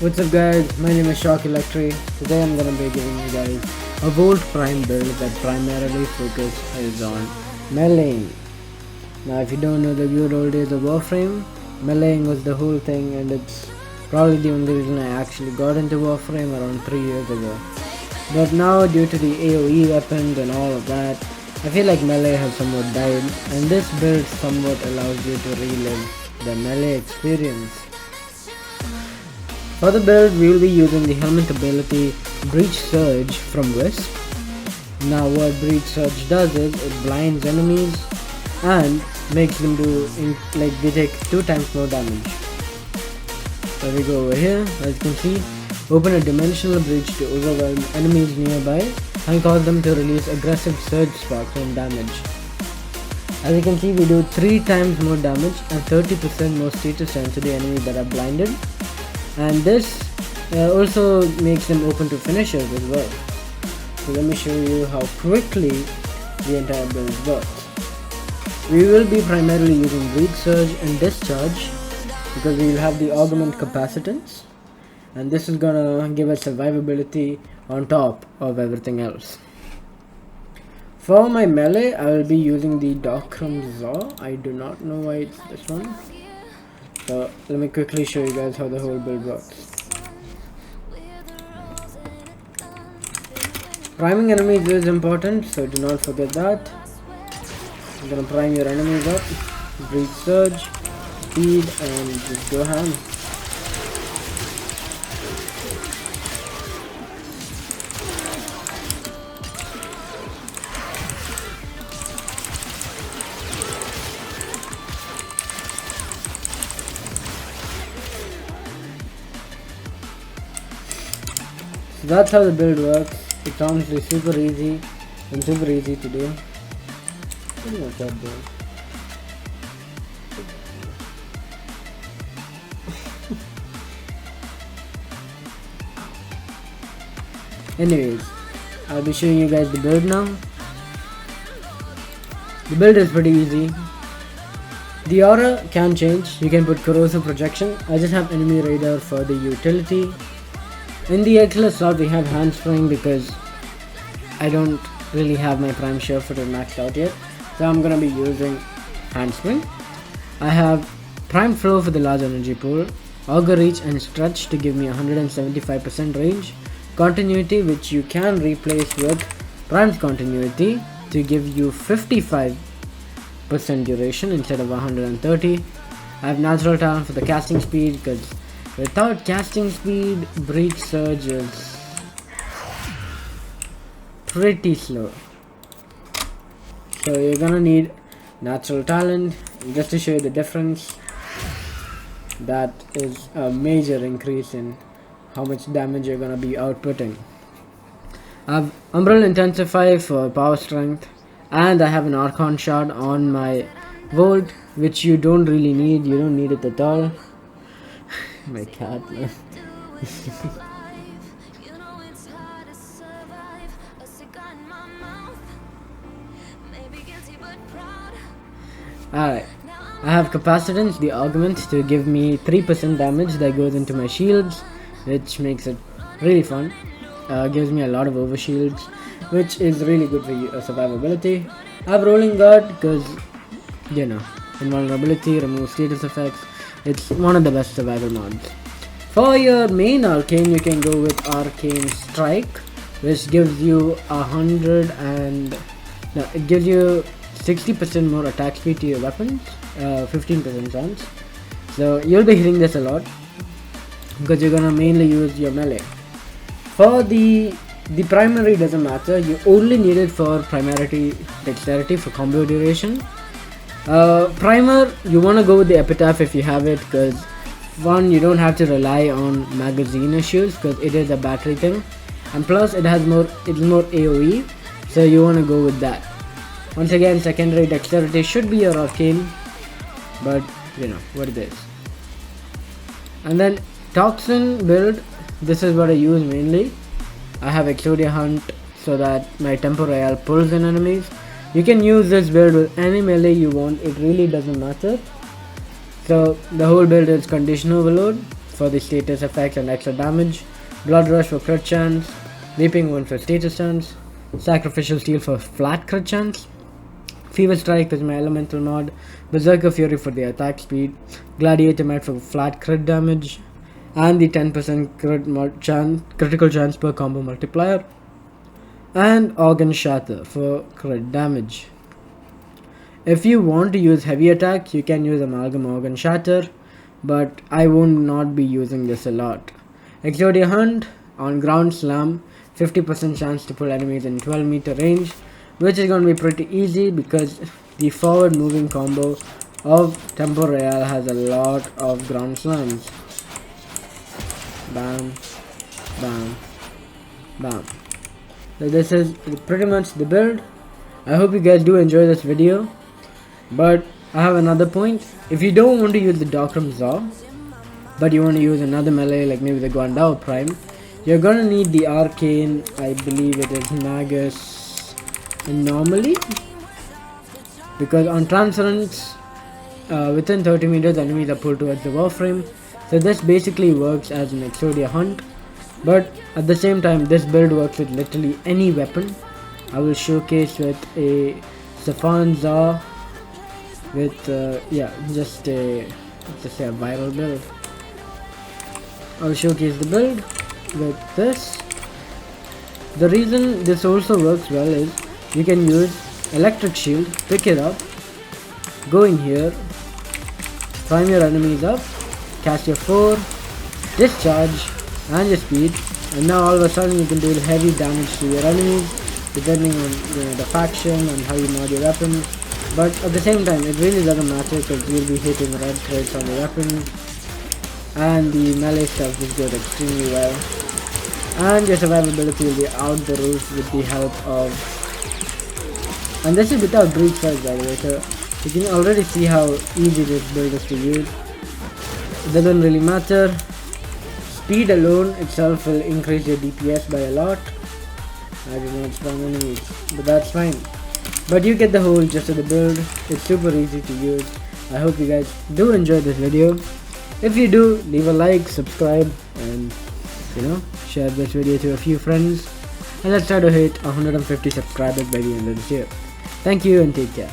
What's up guys, my name is ShockElectri. Today I'm gonna be giving you guys a Warframe build that primarily focuses on meleeing. Now if you don't know the good old days of Warframe, meleeing was the whole thing, and it's probably the only reason I actually got into Warframe around 3 years ago. But now due to the AoE weapons and all of that, I feel like melee has somewhat died, and this build somewhat allows you to relive the melee experience. For the build, we will be using the helmet ability Breach Surge from Wisp. Now what Breach Surge does is it blinds enemies and makes them they take 2 times more damage. So we go over here, as you can see, open a dimensional breach to overwhelm enemies nearby and cause them to release aggressive surge sparks and damage. As you can see, we do 3 times more damage and 30% more status chance to the enemies that are blinded. And this also makes them open to finishers as well. So let me show you how quickly the entire build works. We will be primarily using Breach Surge and Discharge because we will have the augment capacitance, and this is gonna give us survivability on top of everything else. For my melee, I will be using the Docrum Zaw. I do not know why it's this one. So let me quickly show you guys how the whole build works. Priming enemies is important, so do not forget that. I'm gonna prime your enemies up, Breach Surge, speed, and just go ham. So that's how the build works. It's honestly super easy and super easy to do. Pretty much that build. Anyways, I'll be showing you guys the build now. The build is pretty easy. The aura can change. You can put corrosive projection. I just have enemy radar for the utility. In the XL slot we have handspring because I don't really have my prime shear footer maxed out yet, so I'm gonna be using handspring. I have prime flow for the large energy pool, auger reach and stretch to give me 175% range, continuity which you can replace with prime's continuity to give you 55% duration instead of 130. I have natural talent for the casting speed because without casting speed, Breach Surge is pretty slow. So you're gonna need natural talent. Just to show you the difference, that is a major increase in how much damage you're gonna be outputting. I have Umbral Intensify for power strength, and I have an Archon shard on my Volt, which you don't really need. You don't need it at all. My cat. Alright, I have capacitance, the augment, to give me 3% damage that goes into my shields, which makes it really fun. Gives me a lot of overshields, which is really good for survivability. I have rolling guard because, you know, invulnerability, remove status effects. It's one of the best survival mods. For your main arcane, you can go with Arcane Strike, which gives you it gives you 60% more attack speed to your weapons, 15% chance. So you'll be hitting this a lot because you're gonna mainly use your melee. For the primary doesn't matter. You only need it for primarity dexterity for combo duration. Primer, you want to go with the Epitaph if you have it, because one, you don't have to rely on magazine issues because it is a battery thing, and plus it's more AoE, so you want to go with that. Once again, secondary dexterity should be your arcane, but you know what it is. And then Toxin build, this is what I use mainly. I have Exodia Hunt so that my Tempo Royale pulls in enemies. You can use this build with any melee you want, it really doesn't matter. So the whole build is Condition Overload. for the status effects and extra damage, Blood Rush for crit chance, Leaping Wound for status chance, Sacrificial Steel for flat crit chance, Fever Strike is my elemental mod, Berserker Fury for the attack speed, Gladiator Might for flat crit damage, and the 10% critical chance per combo multiplier, and Organ Shatter for crit damage. If you want to use heavy attack, you can use Amalgam Organ Shatter, but I will not be using this a lot. Exodia Hunt on Ground Slam, 50% chance to pull enemies in 12-meter range, which is going to be pretty easy because the forward moving combo of Tempo Real has a lot of ground slams. Bam, bam, bam. So this is pretty much the build. I hope you guys do enjoy this video, but I have another point. If you don't want to use the Docram Zaw, but you want to use another melee like maybe the Guandao Prime, you're gonna need the Arcane, I believe it is Magus Anomaly, because on Transference, within 30 meters enemies are pulled towards the Warframe. So this basically works as an Exodia Hunt, but at the same time this build works with literally any weapon. I will showcase with a Safan Zaw with just a viral build. I'll showcase the build with this. The reason this also works well is you can use Electric Shield, pick it up, go in here, prime your enemies up, cast your 4, discharge and your speed, and now all of a sudden you can do heavy damage to your enemies depending on the faction and how you mod your weapon. But at the same time it really doesn't matter because you'll be hitting red crits on the weapon, and the melee stuff is good extremely well, and your survivability will be out the roof with the help of, and this is without Breach Surge by the way, so you can already see how easy this build is to use. It doesn't really matter. Speed alone itself will increase your DPS by a lot. I did not spawn enemies, but that's fine. But you get the whole gist of the build. It's super easy to use. I hope you guys do enjoy this video. If you do, leave a like, subscribe, and share this video to a few friends. And let's try to hit 150 subscribers by the end of this year. Thank you and take care.